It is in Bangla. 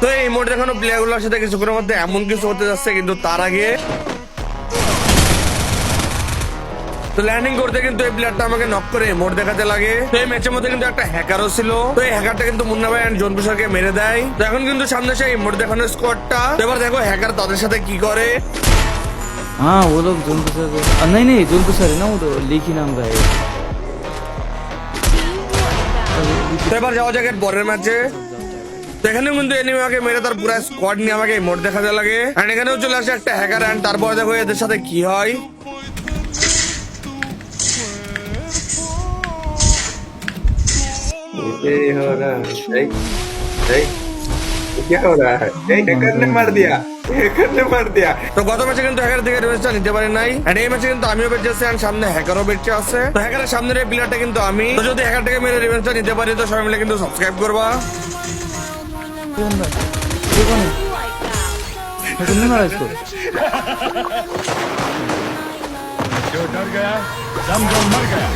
তো এই মোড দেখানো প্লেয়ার গুলোর সাথে কিছুক্ষণের মধ্যে এমন কিছু হতে যাচ্ছে, কিন্তু তার আগে তো ল্যান্ডিং করতে কিন্তু এই প্লেয়ারটা আমাকে নক করে মোড দেখাতে লাগে। তো এই ম্যাচের মধ্যে কিন্তু একটা হ্যাকারও ছিল। তো এই হ্যাকারটা কিন্তু মুন্না ভাই এন্ড জোনপুর স্যারকে মেরে দেয়। তো এখন কিন্তু সামনে সেই মোড দেখানোর স্কোয়াডটা। এবার দেখো হ্যাকার তাদের সাথে কি করে। हाँ वो लोग जोनपुर सर नहीं नहीं जोनपुर सर है ना, वो तो लेकी नाम का है। তো এবার যাওয়া যাক এর পরের ম্যাচে। তো এখানেও কিন্তু এনিমি আমাকে মেরে তার পুরো স্কোয়াড নিয়ে আমাকে মোড দেখাতে লাগে। এন্ড এখানেও চলে আসে একটা হ্যাকার। এন্ড তারপর দেখো এদের সাথে কি হয়। ये हो रहा है क्या हो रहा है? हैकर ने मार दिया, हैकर ने मार दिया। তো গত ম্যাচে কিন্তু হ্যাকার থেকে রিভেঞ্জটা নিতে পারি নাই। এন্ড এই ম্যাচে কিন্তু আমিও বেঁচে আছি এন্ড সামনে হ্যাকারও বেঁচে আছে। তো হ্যাকারের সামনের এই প্লেয়ারটা কিন্তু আমি। তো যদি হ্যাকার থেকে মেরে রিভেঞ্জটা নিতে পারি তো সবাই মিলে কিন্তু সাবস্ক্রাইব করবা। ये बंदा ये कौन है? तुमने मारा इसको? जो डर गया दम दम मर गया।